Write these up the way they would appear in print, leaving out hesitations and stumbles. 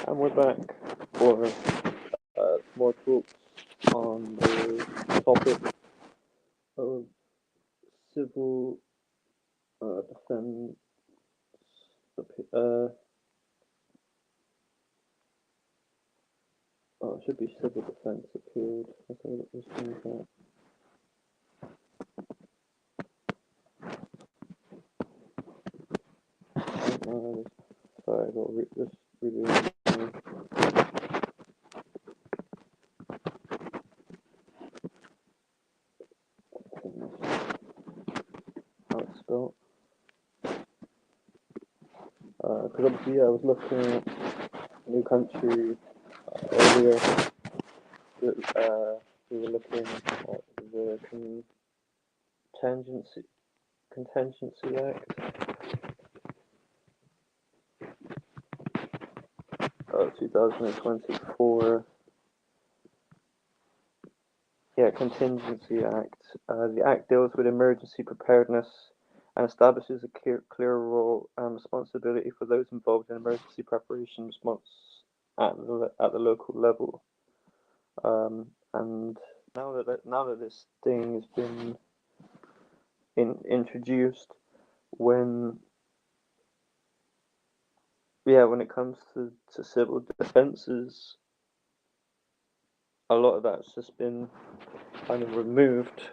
And we're back for more talks on the topic of civil defense. It should be civil defense appealed. I thought it was that. Sorry, I got just redoing it. How it's spelled. Because obviously, I was looking at New Country earlier. We were looking at the Contingency Act of 2024. Yeah, Contingency Act. The Act deals with emergency preparedness and establishes a clear role and responsibility for those involved in emergency preparation response at the local level. And now that this thing has been introduced, when it comes to civil defences, a lot of that's just been kind of removed,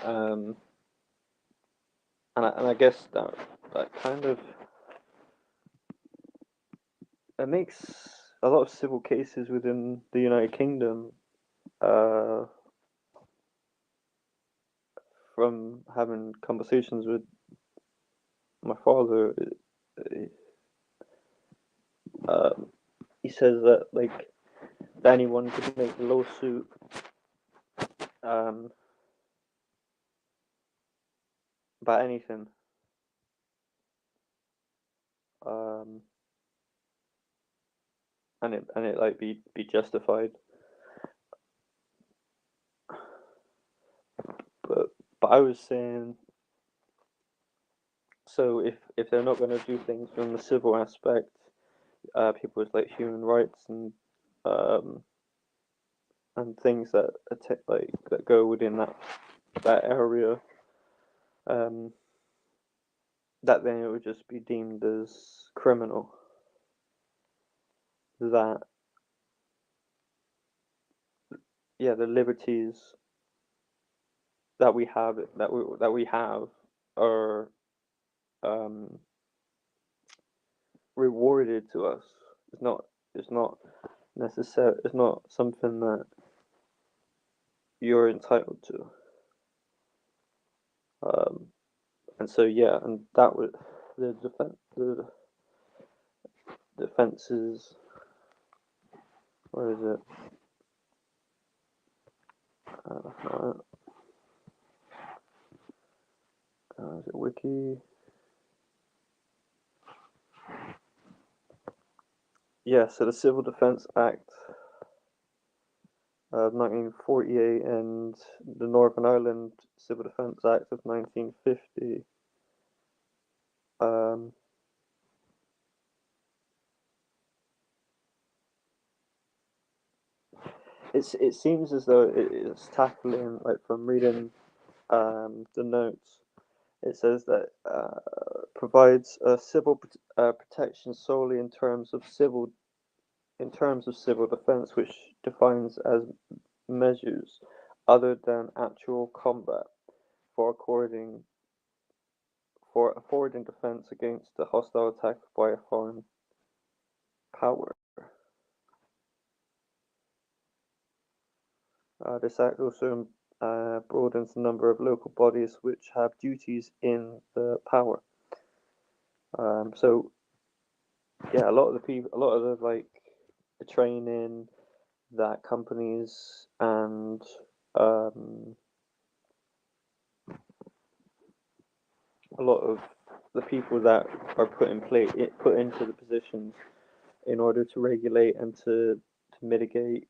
and I guess that kind of it makes a lot of civil cases within the United Kingdom, from having conversations with my father, he says that anyone could make a lawsuit about anything, and it be justified. But I was saying, so if they're not going to do things from the civil aspect, people with human rights and things that that go within that area, that then it would just be deemed as criminal. That the liberties that we have are rewarded to us. It's not necessary. It's not something that you're entitled to. And so and that would the defenses. Where is it? Is it wiki? Yeah, so the Civil Defence Act of 1948 and the Northern Ireland Civil Defence Act of 1950. It seems as though it's tackling, from reading the notes, it says that provides a civil protection solely in terms of civil defense, which defines as measures other than actual combat for affording defense against a hostile attack by a foreign power. This act also broadens the number of local bodies which have duties in the power. So a lot of the the training that companies and a lot of the people that are put into the positions in order to regulate and to mitigate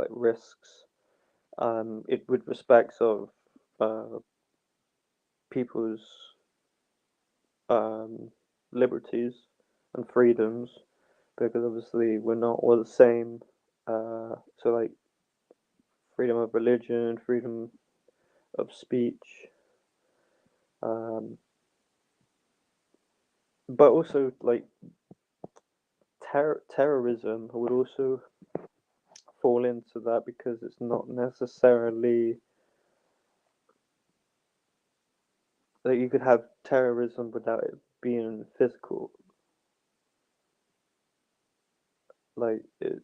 risks, it with respects of people's liberties and freedoms, because obviously we're not all the same. So like freedom of religion, freedom of speech, um, but also like terrorism would also fall into that because it's not necessarily like you could have terrorism without it being physical. Like it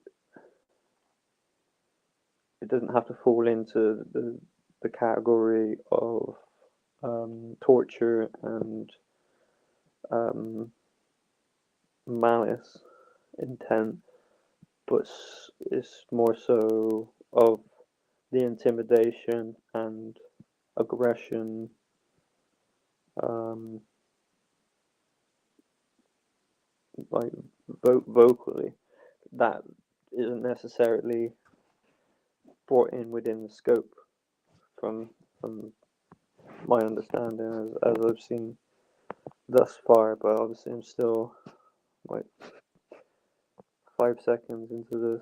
doesn't have to fall into the category of torture and um, malice intent, but it's more so of the intimidation and aggression, um, like vocally, that isn't necessarily brought in within the scope from from my understanding as I've seen thus far. But obviously, I'm still like 5 seconds into this.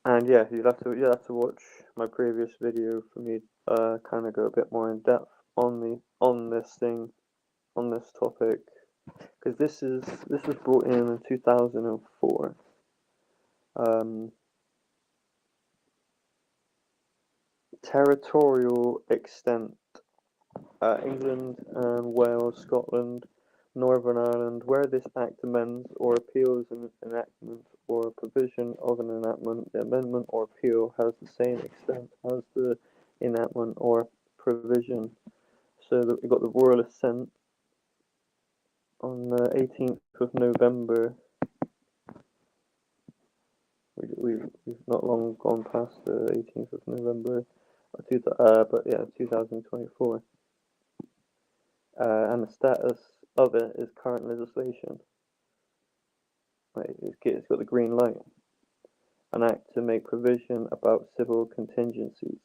And yeah, you'll have to watch my previous video for me kind of go a bit more in depth on this thing on this topic because this was brought in 2004. Um, Territorial extent: England and Wales, Scotland, Northern Ireland, where this act amends or appeals an enactment or a provision of an enactment, the amendment or appeal has the same extent as the enactment or provision. So that we got the royal assent on the 18th of November. We've not long gone past the 18th of November, but yeah, 2024. And the status of it is current legislation. Right, it's got the green light. An act to make provision about civil contingencies.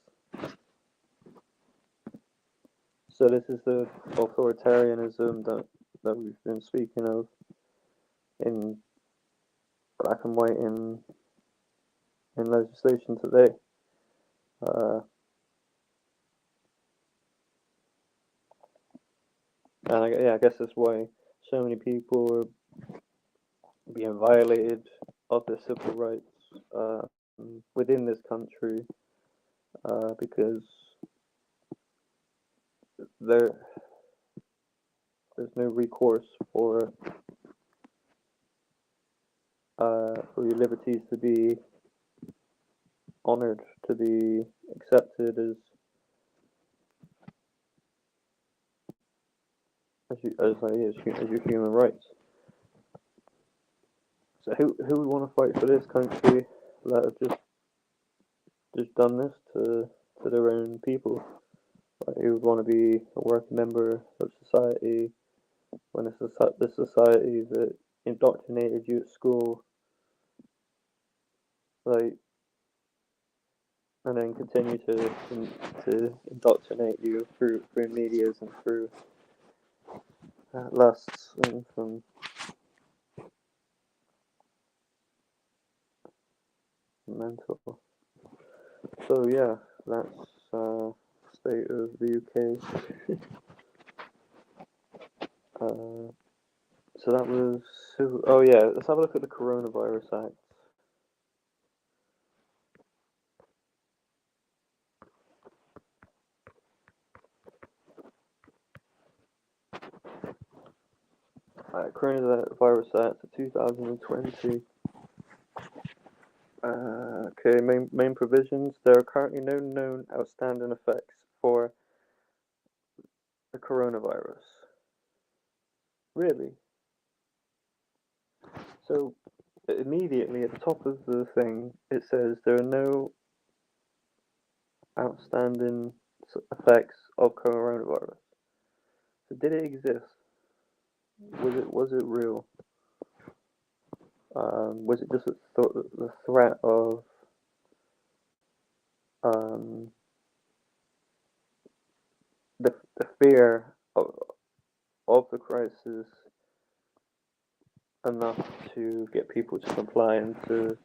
So this is the authoritarianism that we've been speaking of in black and white in legislation today. And I guess that's why so many people are being violated of their civil rights within this country because there there's no recourse for your liberties to be honoured, to be accepted as your human rights. So who would want to fight for this country that have just done this to their own people? Like, who would want to be a working member of society when it's the society that indoctrinated you at school, like, and then continue to indoctrinate you through medias and through lusts and from mental. So yeah, that's state of the UK. So that was. Oh yeah, let's have a look at the Coronavirus Act. Coronavirus Act of 2020. Okay, main provisions. There are currently no known outstanding effects for the coronavirus. Really? So immediately at the top of the thing, it says there are no outstanding effects of coronavirus. So did it exist? Was it real? Was it just the threat of fear of the crisis enough to get people to comply and to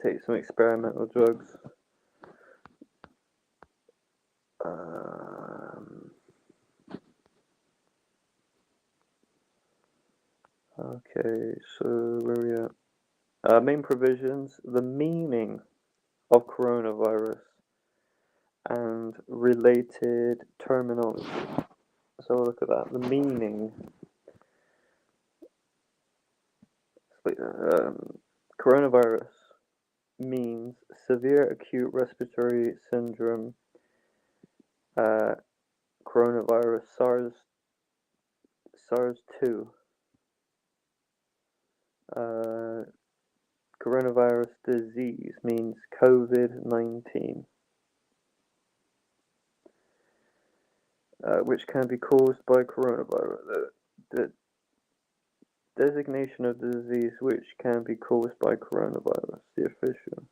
take some experimental drugs. Okay, so where are we at? Main provisions: the meaning of coronavirus and related terminology. So look at that. The meaning. Coronavirus means severe acute respiratory syndrome. Coronavirus SARS-2. Coronavirus disease means COVID-19, which can be caused by coronavirus. The designation of the disease which can be caused by coronavirus, the official.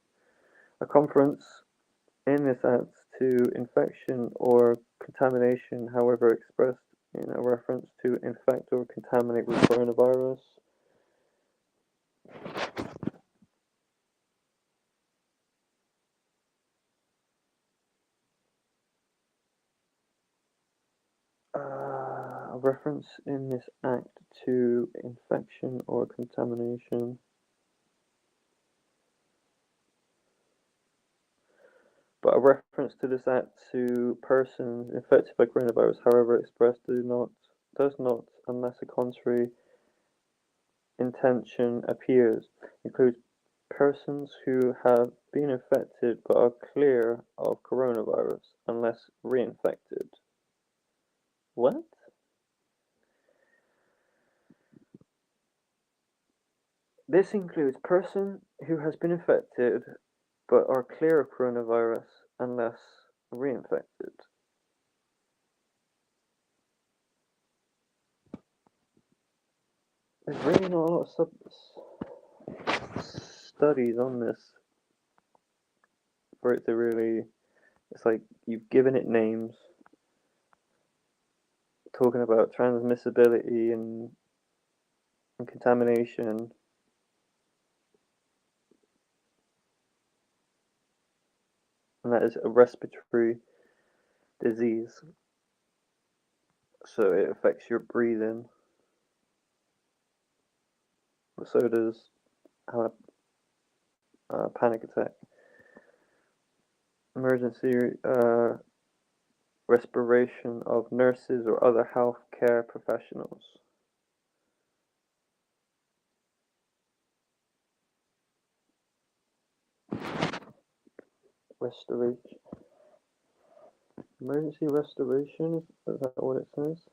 A conference in this adds to infection or contamination, however expressed in a reference to infect or contaminate with coronavirus. A reference in this act to infection or contamination. But a reference to this act to persons infected by coronavirus, however expressed, does not, unless a contrary intention appears, includes persons who have been infected but are clear of coronavirus, unless reinfected. What? This includes person who has been infected but are clear of coronavirus unless reinfected. There's really not a lot of studies on this for it to really. It's like you've given it names, talking about transmissibility and contamination. And that is a respiratory disease. So it affects your breathing. So does a panic attack. Emergency respiration of nurses or other healthcare professionals. Restoration. Emergency restoration, is that what it says?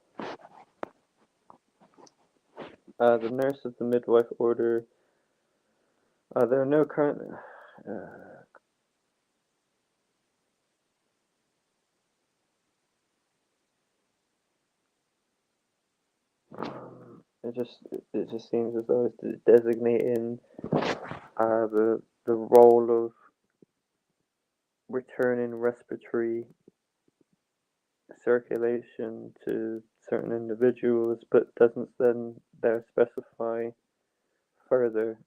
The nurse of the midwife order. There are no current. It just seems as though it's designating the role of returning respiratory circulation to certain individuals, but doesn't then there specify further.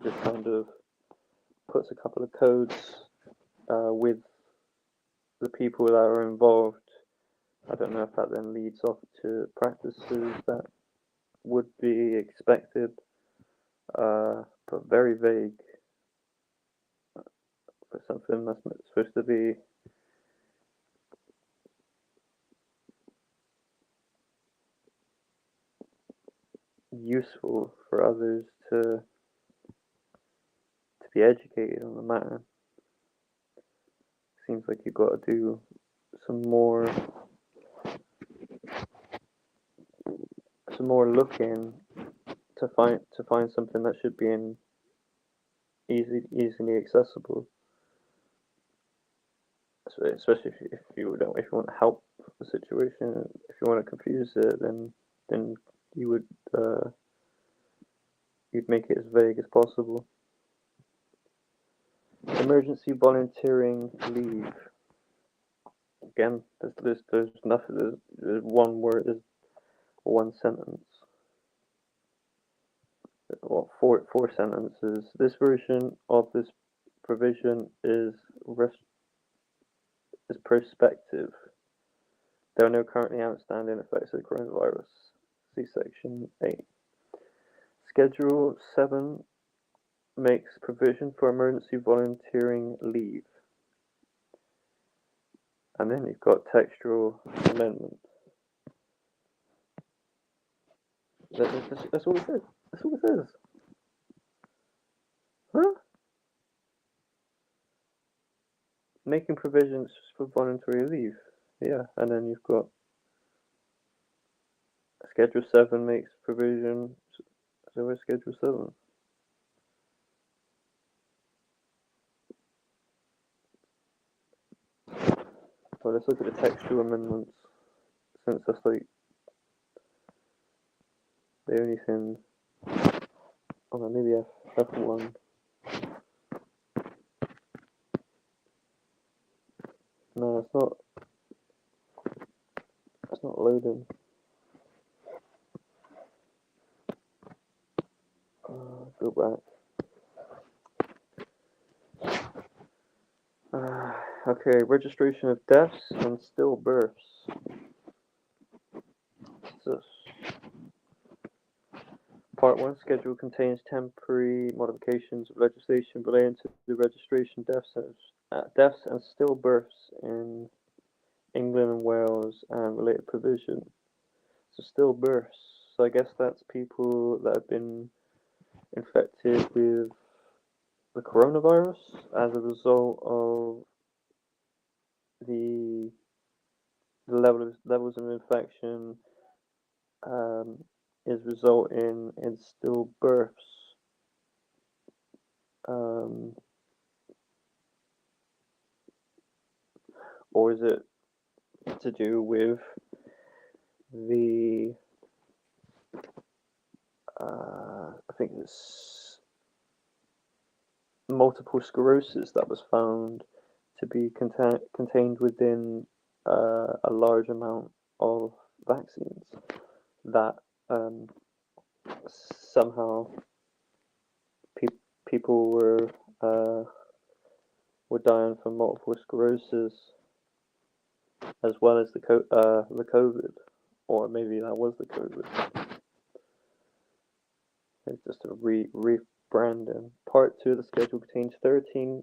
Just kind of puts a couple of codes with the people that are involved. I don't know if that then leads off to practices that would be expected, but very vague for something that's supposed to be useful for others to be educated on the matter. Seems like you've got to do some more looking to find something that should be easily accessible. Especially if you want to help the situation, if you want to confuse it, then you would you'd make it as vague as possible. Emergency volunteering leave. Again, there's nothing. There's one word. There's one sentence. Well, four sentences. This version of this provision is prospective. There are no currently outstanding effects of the coronavirus. See section 8. Schedule 7 makes provision for emergency volunteering leave. And then you've got textual amendment. That's all it says. That's all it says. Huh? Making provisions for voluntary leave. Yeah, and then you've got Schedule 7 makes provision. So where's Schedule 7? Well, let's look at the textual amendments, since that's like the only thing. Oh no, maybe F1. No, it's not. It's not loading. Go back. Okay, registration of deaths and stillbirths. So, Part 1 schedule contains temporary modifications of legislation relating to the registration deaths and stillbirths in England and Wales and related provision. So stillbirths. So I guess that's people that have been infected with the coronavirus as a result of the levels of infection is resulting in stillbirths. Or is it to do with the I think it's multiple sclerosis that was found to be contained within a large amount of vaccines that somehow people were dying from multiple sclerosis as well as the COVID, or maybe that was the COVID. It's just a rebranding. Part 2 of the schedule contains 13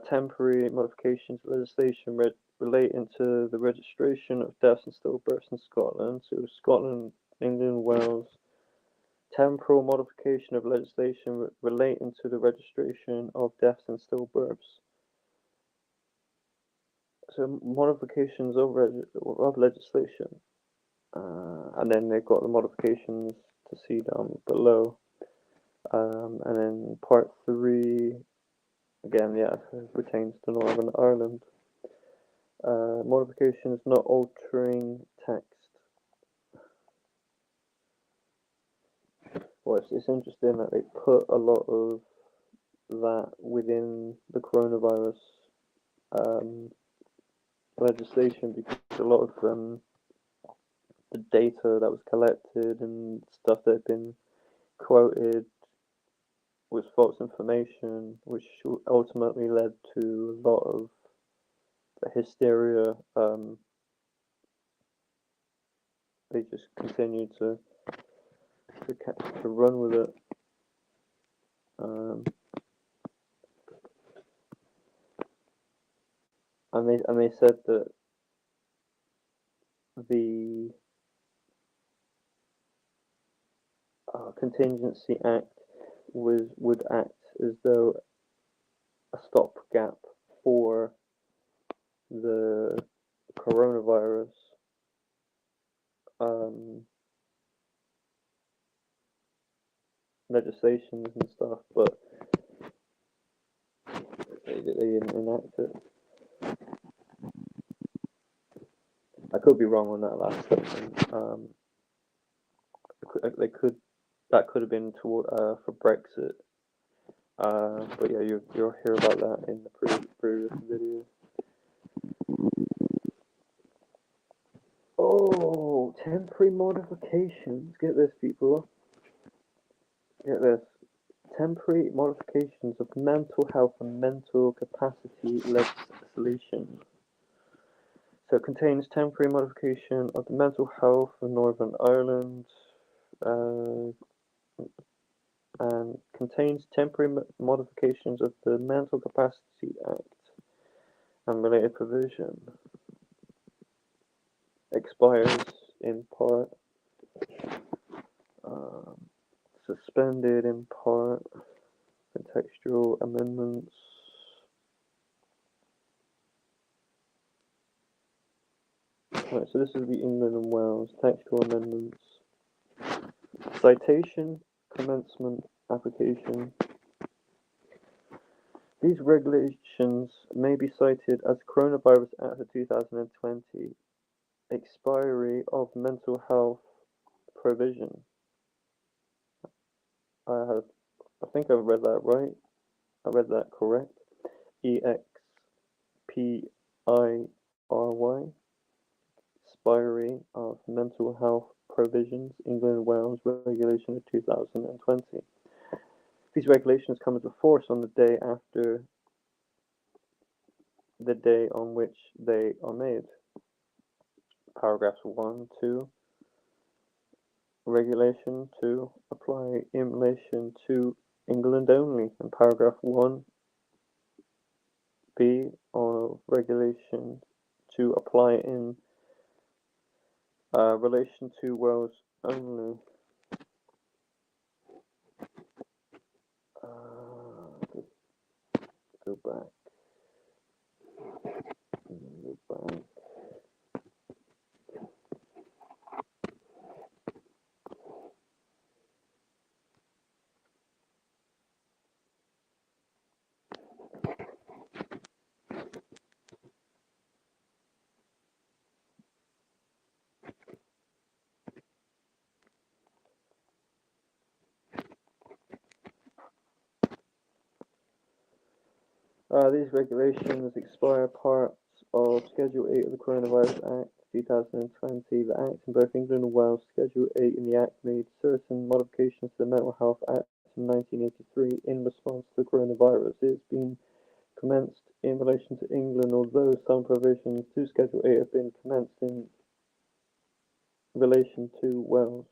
temporary modifications of legislation relating to the registration of deaths and stillbirths in Scotland. So Scotland, England, Wales. Temporal modification of legislation relating to the registration of deaths and stillbirths. So modifications of legislation. And then they've got the modifications to see down below. And then part 3, again, yeah, pertains to Northern Ireland. Modifications not altering text. Well, it's interesting that they put a lot of that within the coronavirus legislation, because a lot of the data that was collected and stuff that had been quoted was false information, which ultimately led to a lot of the hysteria. They just continued to run with it. And they said that the Contingency Act would act as though a stopgap for the coronavirus legislations and stuff, but they didn't enact it. I could be wrong on that last section. That could have been for Brexit, But yeah, you'll hear about that in the previous video. Oh, temporary modifications. Get this, people. Get this. Temporary modifications of mental health and mental capacity legislation. So it contains temporary modification of the mental health of Northern Ireland, and contains temporary modifications of the Mental Capacity Act and related provision. Expires in part. Suspended in part. Contextual amendments. Right, so this is the England and Wales textual amendments. Citation, commencement, application. These regulations may be cited as Coronavirus Act of 2020, expiry of mental health provision. I think I've read that right. I read that correct. EXPIRY, expiry of mental health provisions, England and Wales regulation of 2020. These regulations come into force on the day after the day on which they are made. Paragraphs 1, 2. Regulation 2 apply in relation to England only. And paragraph 1 B of regulation to apply in relation to Wales only. Go back. These regulations expire parts of Schedule 8 of the Coronavirus Act 2020. The Act in both England and Wales. Schedule 8 in the Act made certain modifications to the Mental Health Act in 1983 in response to the coronavirus. It has been commenced in relation to England, although some provisions to Schedule 8 have been commenced in relation to Wales.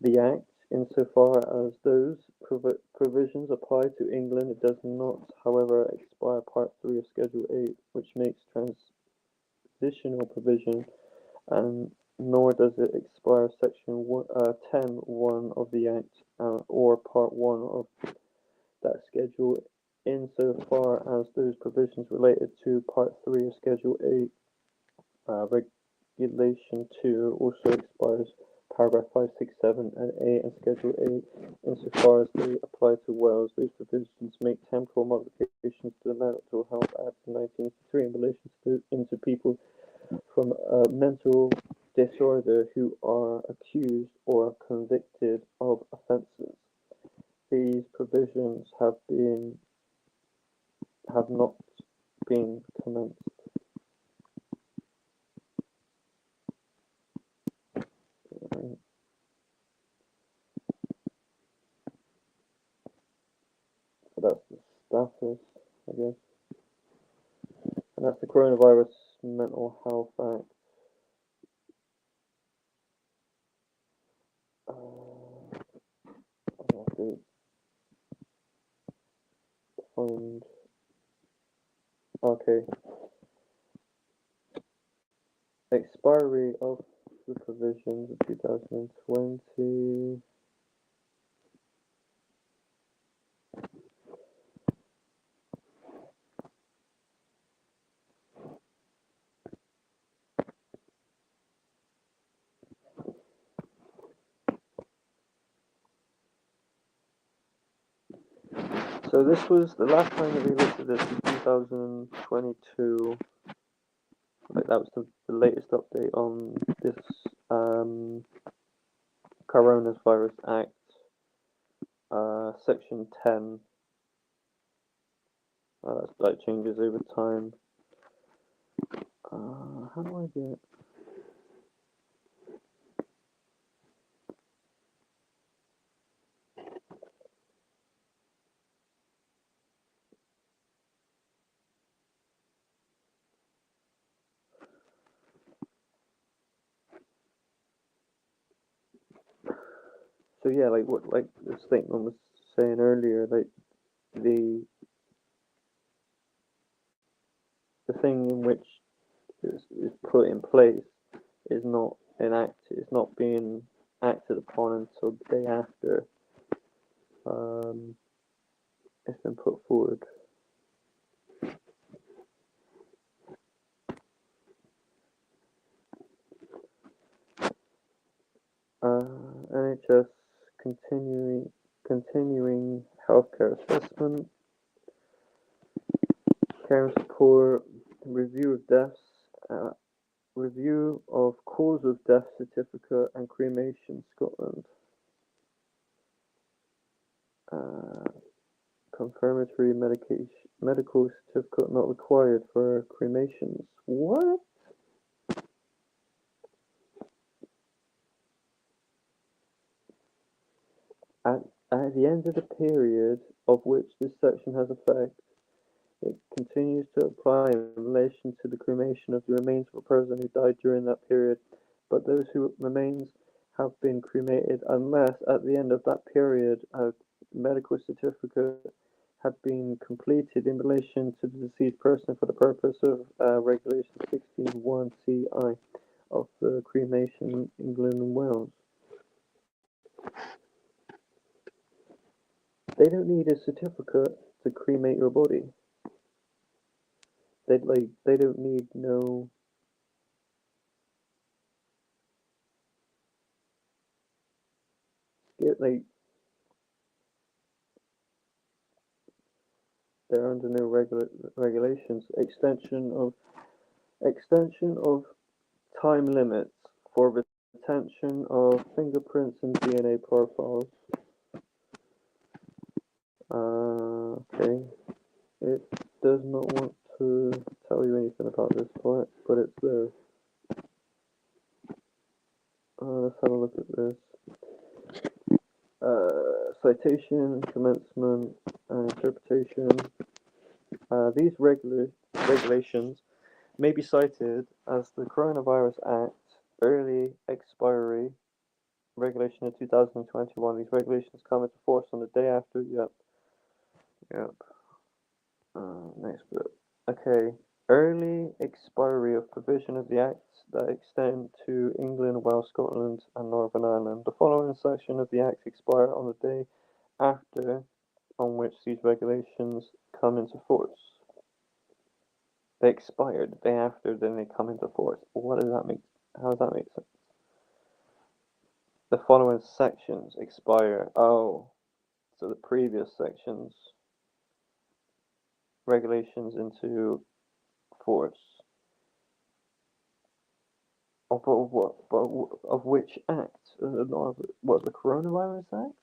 The Act, insofar as those provisions apply to England, it does not, however, expire Part 3 of Schedule 8, which makes transitional provision, and nor does it expire Section 10(1) of the Act or Part 1 of that schedule, insofar as those provisions related to Part 3 of Schedule 8. Regulation 2 also expires Paragraph 5, 6, 7, and 8 and Schedule 8, insofar as they apply to Wales. These provisions make temporal modifications to the Mental Health Act of 1983 in relation to people from a mental disorder who are accused or convicted of offences. These provisions have not been commenced. So that's the status, I guess. And that's the Coronavirus Mental Health Act. I have to find. Okay. Expiry of the provisions of 2020. So this was the last time that we looked at this in 2022. Like that was the latest update on this Coronavirus Act. Section 10. That changes over time. How do I get? So yeah, like what, like the statement was saying earlier, like the the thing in which is put in place is not enacted. It's not being acted upon until the day after it's been put forward. NHS continuing healthcare assessment, care and support, review of deaths, review of cause of death certificate and cremation Scotland. Confirmatory medical certificate not required for cremations. What? At, at the end of the period of which this section has effect, it continues to apply in relation to the cremation of the remains of a person who died during that period, but those whose remains have been cremated unless at the end of that period a medical certificate had been completed in relation to the deceased person for the purpose of Regulation 16(1)(ci) of the Cremation in England and Wales. They don't need a certificate to cremate your body. They don't need no. Like they're under no regulations. Extension of time limits for retention of fingerprints and DNA profiles. Okay. It does not want to tell you anything about this part, but it's there. Let's have a look at this. Citation, commencement, and interpretation. These regulations may be cited as the Coronavirus Act early expiry regulation of 2021. These regulations come into force on the day after. Yep. Next bit. Okay. Early expiry of provision of the Acts that extend to England, Wales, Scotland, and Northern Ireland. The following section of the Act expire on the day after on which these regulations come into force. They expired the day after, then they come into force. What does that make? How does that make sense? The following sections expire. Oh, so the previous sections, regulations into force. Of what? Of which act? What, the Coronavirus Act?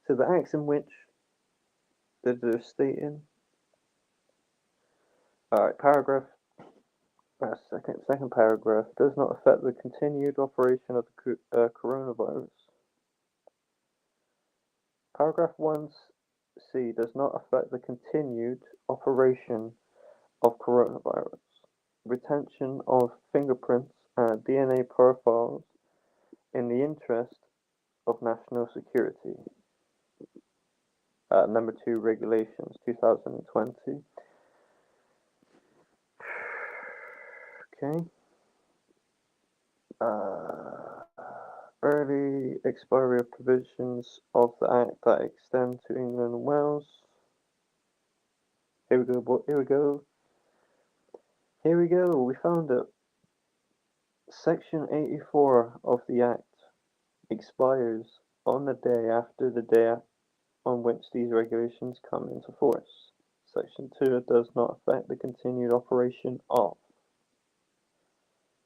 So the acts in which they're stating. Alright, paragraph. Second paragraph does not affect the continued operation of the coronavirus. Paragraph 1C does not affect the continued operation of coronavirus. Retention of fingerprints and DNA profiles in the interest of national security. Number 2 regulations 2020. Okay. Early expiry of provisions of the Act that extend to England and Wales. Here we go. Here we go. We found it. Section 84 of the Act expires on the day after the day on which these regulations come into force. Section 2 does not affect the continued operation of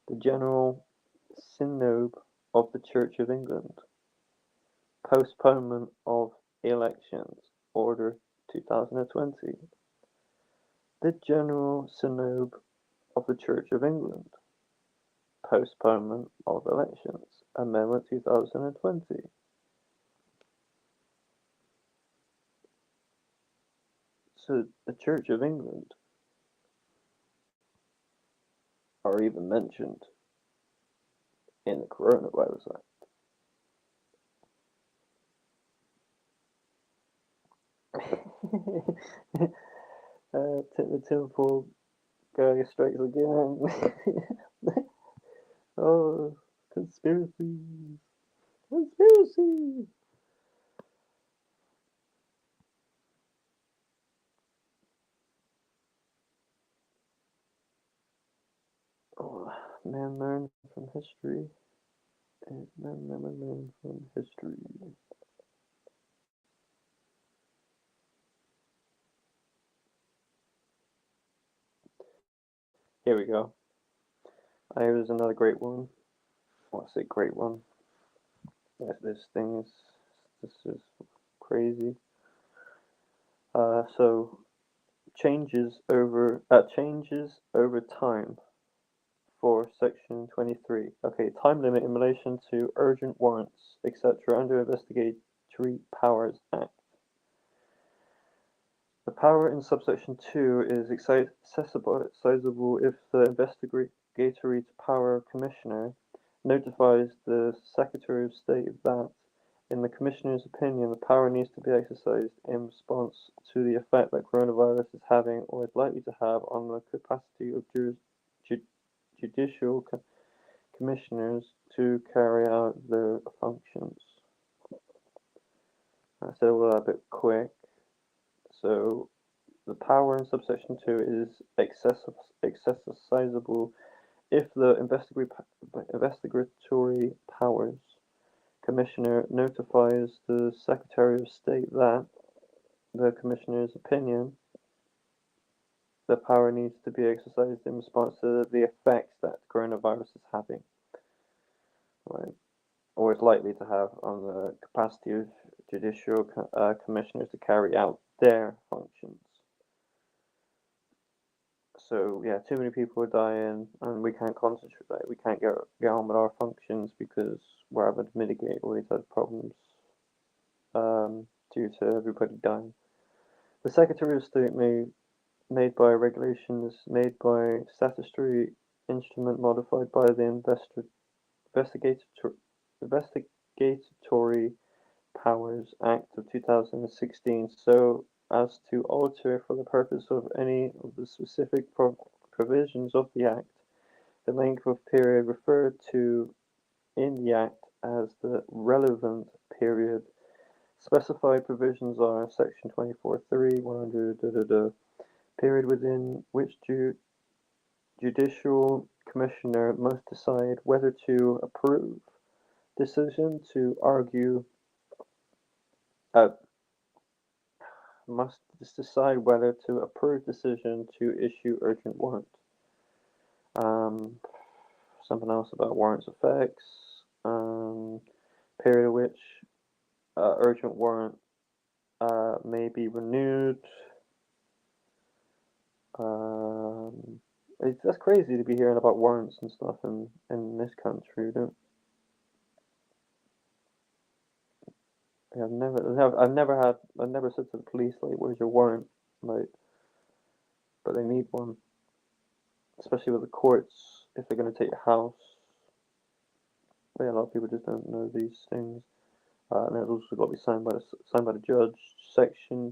the General Synod of the Church of England. Postponement of elections. Order 2020. The General Synod of the Church of England. Postponement of elections. Amendment 2020. So the Church of England are even mentioned in the Coronavirus Act. The tinfoil guy strikes again. Oh, conspiracies. Conspiracy. Oh, man learn from history. And man never learn from history. Here we go. Here's another great one. Well, I say great one. This is crazy. So changes over time for section 23. Okay, time limit in relation to urgent warrants, etc. under Investigatory Powers Act. The power in subsection 2 is exercisable if the Investigatory Power Commissioner notifies the Secretary of State that, in the Commissioner's opinion, the power needs to be exercised in response to the effect that coronavirus is having or is likely to have on the capacity of judicial commissioners to carry out their functions. I said all that a bit quick. So the power in subsection 2 is exercisable if the investigatory powers commissioner notifies the Secretary of State that, the commissioner's opinion, the power needs to be exercised in response to the effects that coronavirus is having, right, or is likely to have on the capacity of judicial commissioners to carry out their functions. So yeah, too many people are dying, and we can't concentrate. We can't get on with our functions because we're having to mitigate all these other problems due to everybody dying. The Secretary of State made by regulations made by statutory instrument modified by the Investigatory Powers Act of 2016, so as to alter for the purpose of any of the specific provisions of the Act the length of period referred to in the Act as the relevant period. Specified provisions are Section 24(3), 100, period within which judicial commissioner must decide whether to approve decision to argue must decide whether to approve decision to issue urgent warrant. Something else about warrants effects. Period of which urgent warrant may be renewed. That's crazy to be hearing about warrants and stuff in this country. I've never said to the police like, "Where's your warrant?" Like, but they need one, especially with the courts if they're going to take your house. But yeah, a lot of people just don't know these things. And it's also got to be signed by the judge. Section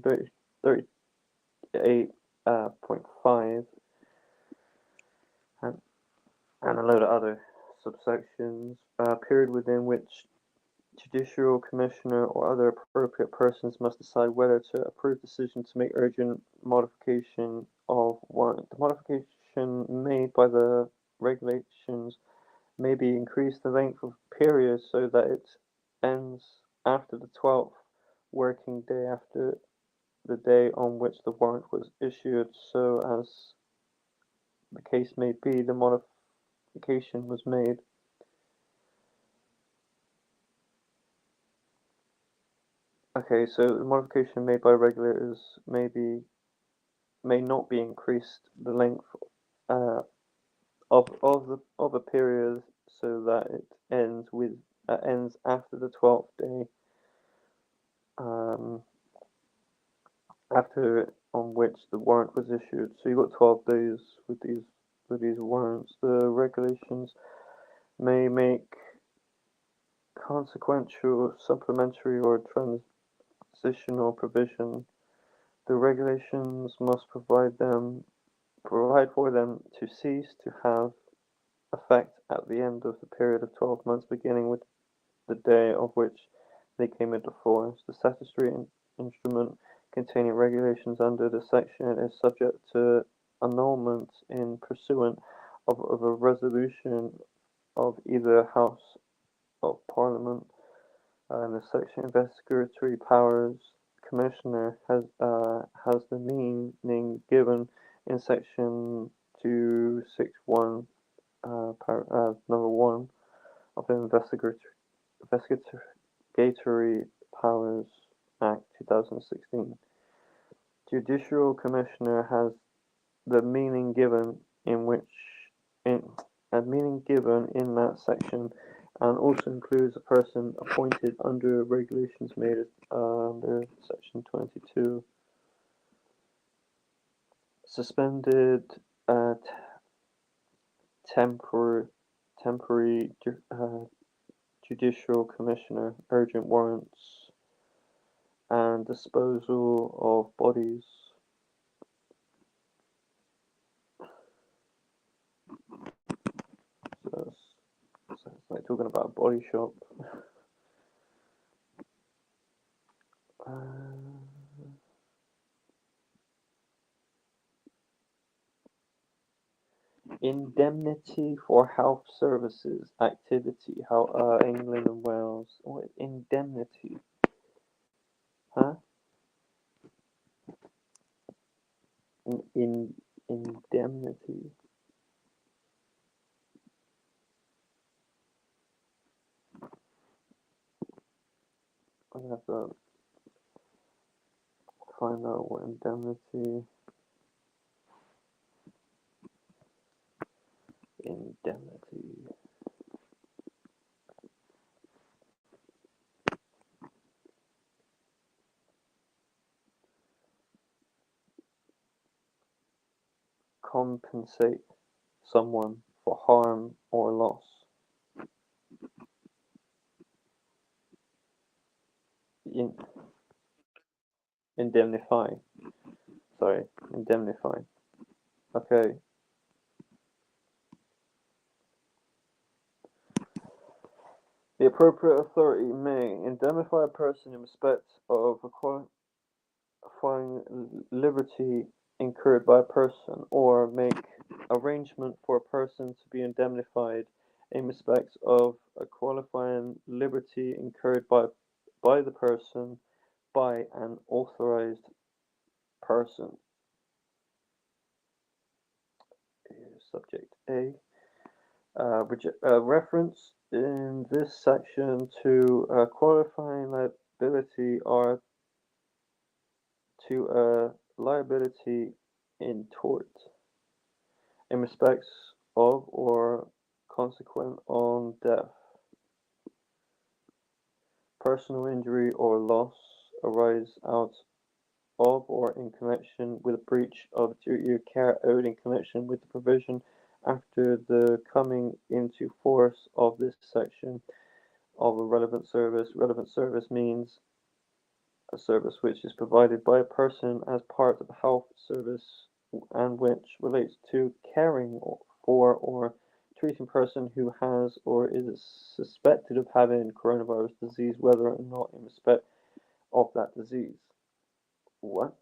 38.5 and a load of other subsections. Period within which judicial commissioner or other appropriate persons must decide whether to approve decision to make urgent modification of warrant. The modification made by the regulations may be increased the length of period so that it ends after the 12th working day after the day on which the warrant was issued, so as the case may be, the modification was made. Okay, so the modification made by regulators may not be increased the length uh, of a period so that it ends after the 12th day, um, after on which the warrant was issued. So you got 12 days with these warrants. The regulations may make consequential, supplementary, or transitional provision. The regulations must provide for them to cease to have effect at the end of the period of 12 months beginning with the day of which they came into force. The statutory instrument containing regulations under the section is subject to annulment in pursuant of a resolution of either House of Parliament. And the section investigatory powers commissioner has the meaning given in section 261 number 1 of the Investigatory Powers Act 2016. Judicial Commissioner has the meaning given in in that section and also includes a person appointed under regulations made under section 22. Suspended temporary judicial commissioner, urgent warrants, and disposal of bodies. So it's like talking about a body shop. Indemnity for health services activity. How England and Wales. What indemnity? Huh? Indemnity. I'm gonna have to find out what indemnity. Indemnity. Compensate someone for harm or loss. In, indemnify. Sorry, indemnify. Okay. The appropriate authority may indemnify a person in respect of acquiring liberty incurred by a person, or make arrangement for a person to be indemnified in respect of a qualifying liberty incurred by the person by an authorized person. Subject A. Reference in this section to qualifying liability are to a liability in tort in respects of or consequent on death, personal injury or loss arise out of or in connection with a breach of duty or care owed in connection with the provision after the coming into force of this section of a relevant service. Relevant service means a service which is provided by a person as part of a health service and which relates to caring for or treating a person who has or is suspected of having coronavirus disease, whether or not in respect of that disease. What?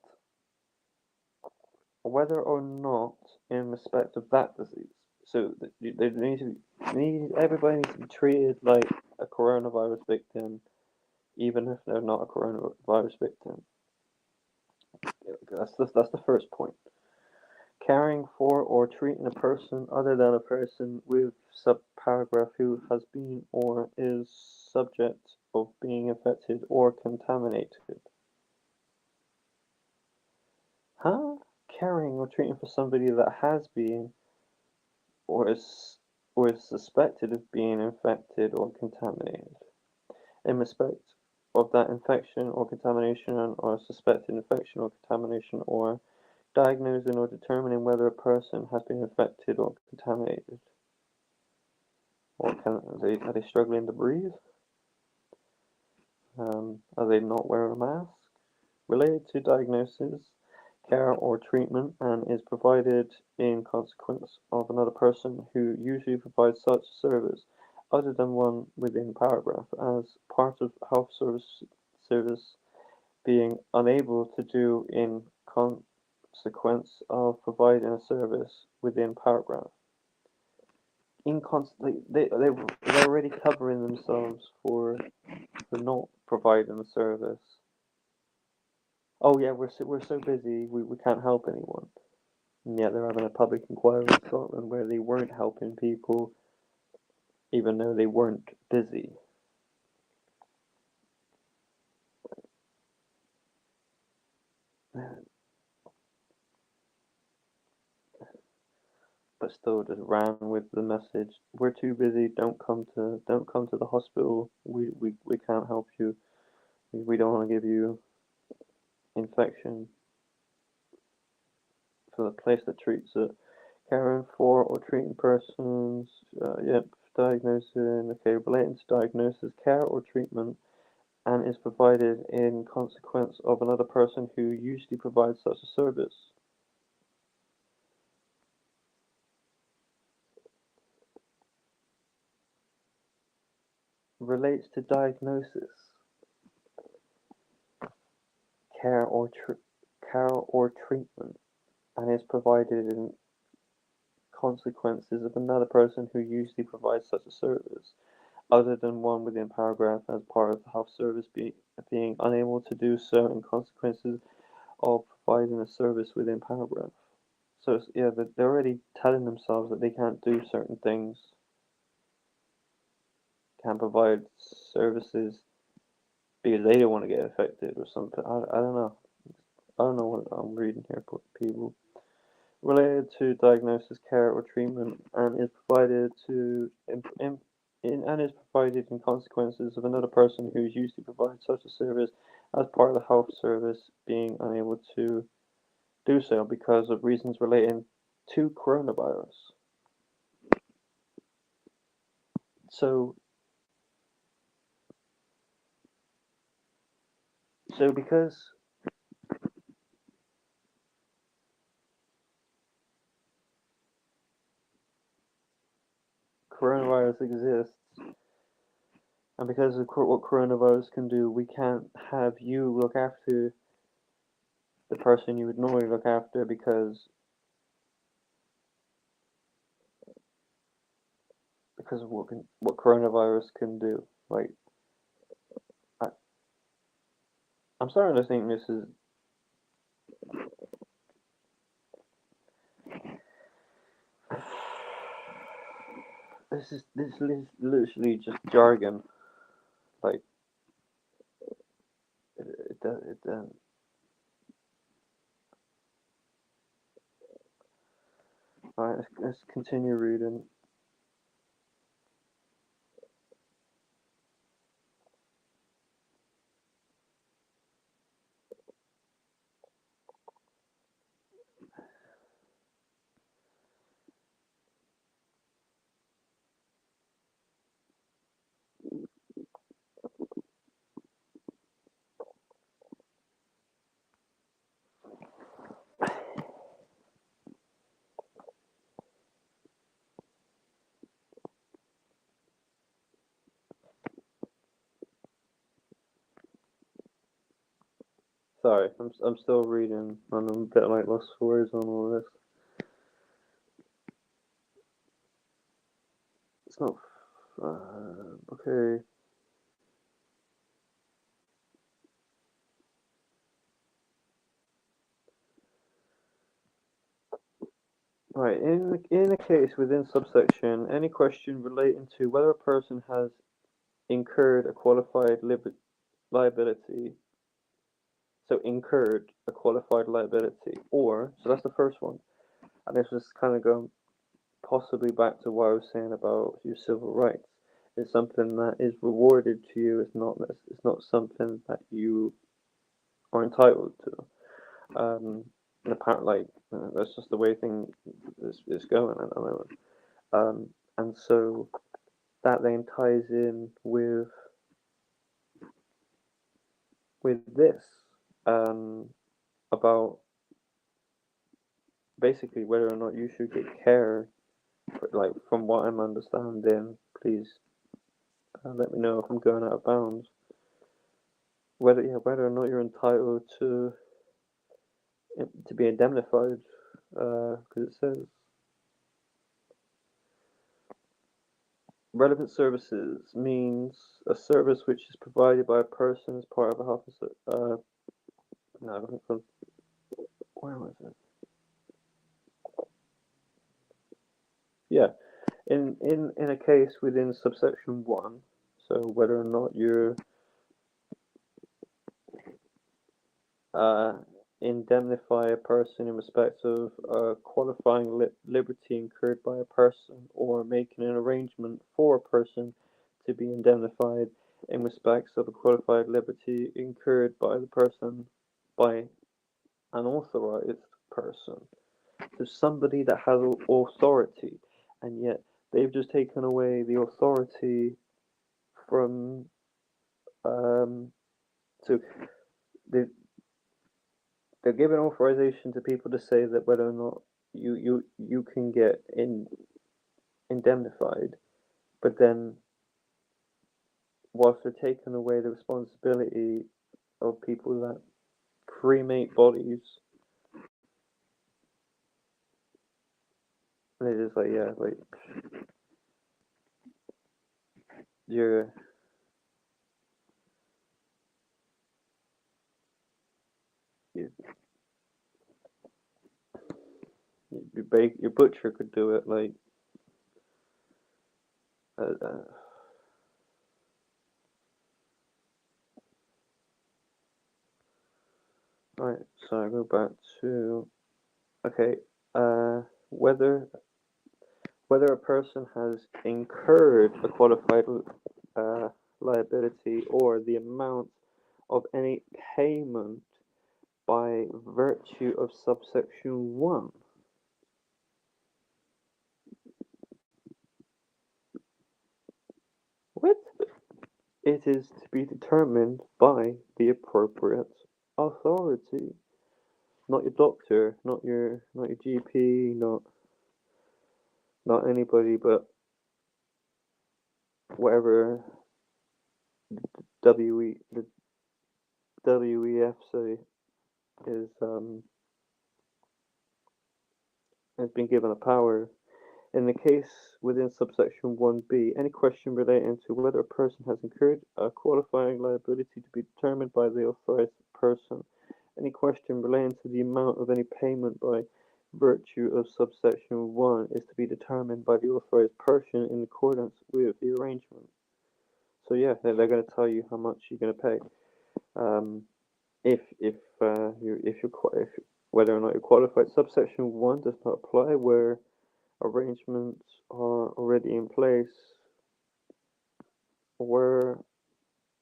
Whether or not in respect of that disease. So they everybody needs to be treated like a coronavirus victim, even if they're not a coronavirus victim. That's the first point. Caring for or treating a person other than a person with subparagraph who has been or is subject of being infected or contaminated. Huh? Caring or treating for somebody that has been or is suspected of being infected or contaminated. In respect of that infection or contamination or suspected infection or contamination or diagnosing or determining whether a person has been infected or contaminated. Or are they struggling to breathe? Are they not wearing a mask? Related to diagnosis, care or treatment and is provided in consequence of another person who usually provides such service other than one within paragraph as part of health service being unable to do in consequence of providing a service within paragraph. They're already covering themselves for not providing a service. Oh yeah, we're so busy we can't help anyone. And yet they're having a public inquiry in Scotland where they weren't helping people even though they weren't busy. But still just ran with the message, we're too busy, don't come to the hospital. We can't help you. We don't want to give you infection for the place that treats it. Caring for or treating persons, yep, diagnosing, okay, relating to diagnosis, care or treatment, and is provided in consequence of another person who usually provides such a service. Relates to diagnosis, care or care or treatment, and is provided in consequences of another person who usually provides such a service, other than one within paragraph as part of the health service being unable to do so in consequences of providing a service within paragraph. So yeah, they're already telling themselves that they can't do certain things, can't provide services because they don't want to get affected or something. I don't know. I don't know what I'm reading here, people. Related to diagnosis, care, or treatment, and is provided and is provided in consequences of another person who usually provides such a service as part of the health service being unable to do so because of reasons relating to coronavirus. So, because coronavirus exists, and because of what coronavirus can do, we can't have you look after the person you would normally look after because of what coronavirus can do. Like, I, I'm starting to think this is literally just jargon. Like, it. Alright, let's continue reading. Sorry, I'm still reading. I'm a bit like lost for words on all this. It's not. Okay. Right. In the case within subsection, any question relating to whether a person has incurred a qualified liability. So incurred a qualified liability, or so that's the first one, and this was kind of going possibly back to what I was saying about your civil rights. It's something that is rewarded to you. It's not something that you are entitled to. And apparently, like that's just the way things is going at the moment. And so that then ties in with this about basically whether or not you should get care. Like from what I'm understanding, please let me know if I'm going out of bounds. Whether or not you're entitled to be indemnified, because it says relevant services means a service which is provided by a person as part of a health. No, I don't think. Where was it? Yeah, in a case within subsection 1, so whether or not you're indemnify a person in respect of qualifying liberty incurred by a person, or making an arrangement for a person to be indemnified in respects of a qualified liberty incurred by the person by an authorized person. So somebody that has authority, and yet they've just taken away the authority from so they they're giving authorization to people to say that whether or not you can get indemnified, but then whilst they're taking away the responsibility of people that cremate bodies, and it's just like, yeah, like you're you, your butcher could do it, like right. So I go back to okay, whether a person has incurred a qualified uh, liability or the amount of any payment by virtue of subsection 1. What? It is to be determined by the appropriate authority, not your doctor, not your GP, not anybody, but whatever the WEF say is has been given a power. In the case within subsection 1b, any question relating to whether a person has incurred a qualifying liability to be determined by the authorized person. Any question relating to the amount of any payment by virtue of subsection 1 is to be determined by the authorized person in accordance with the arrangement. So yeah, they're going to tell you how much you're going to pay. If whether or not you're qualified. Subsection 1 does not apply where arrangements are already in place, where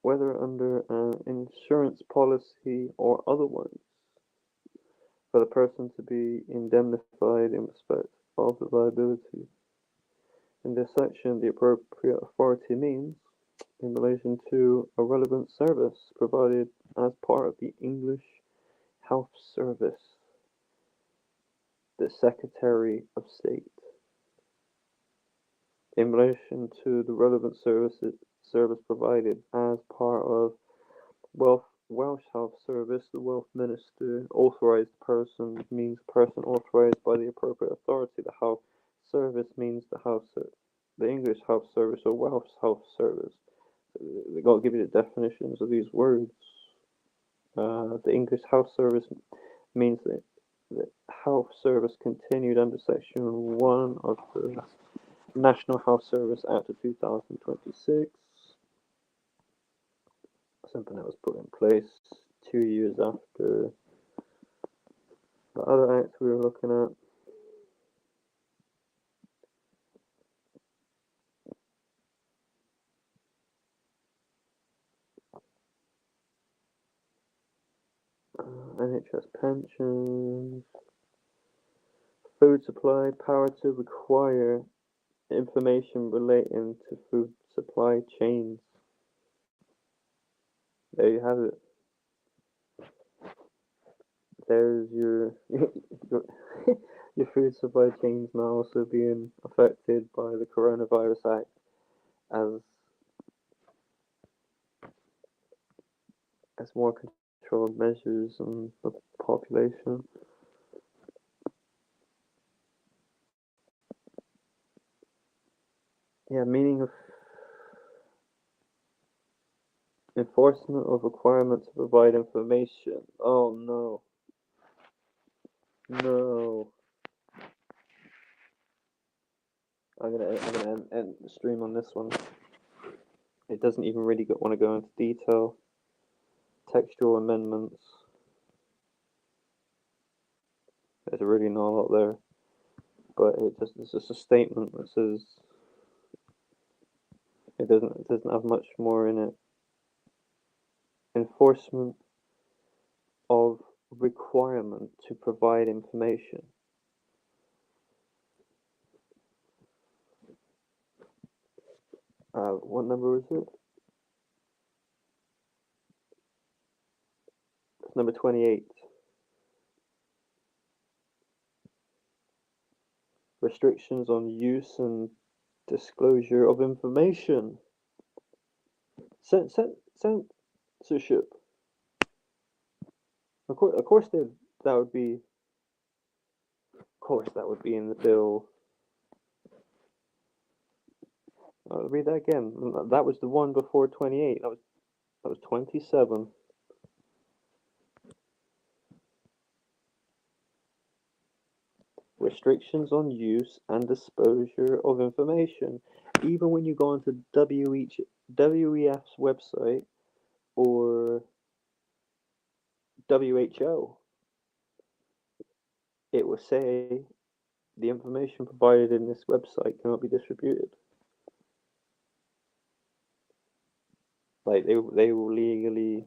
whether under an insurance policy or otherwise, for the person to be indemnified in respect of the liability. In this section, the appropriate authority means in relation to a relevant service provided as part of the English Health Service, the Secretary of State. In relation to the relevant service provided as part of Welsh Health Service, the Welsh Minister, authorised person means person authorised by the appropriate authority. The Health Service means the English Health Service or Welsh Health Service. They got to give you the definitions of these words. The English Health Service means that the health service continued under Section 1 of the National Health Service Act of 2026. something that was put in place 2 years after the other act we were looking at. NHS pensions, food supply, power to require information relating to food supply chains. There you have it. There's your your food supply chains now also being affected by the Coronavirus Act as more controlled measures on the population. Yeah, meaning of enforcement of requirements to provide information. Oh no. No. I'm gonna end the stream on this one. It doesn't even really want to go into detail. Textual amendments. There's really not a lot there, but it's just a statement that says it doesn't have much more in it. Enforcement of requirement to provide information. What number is it? It's number 28. Restrictions on use and disclosure of information. Censorship. Of course, that would be. Of course, that would be in the bill. I'll read that again. That was the one before 28. That was 27. Restrictions on use and disclosure of information. Even when you go onto WEF's website or WHO, it will say the information provided in this website cannot be distributed. Like they will legally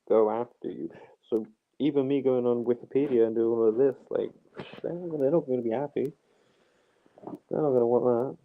go after you. So even me going on Wikipedia and doing all of this, like they're not going to be happy. They're not going to want that.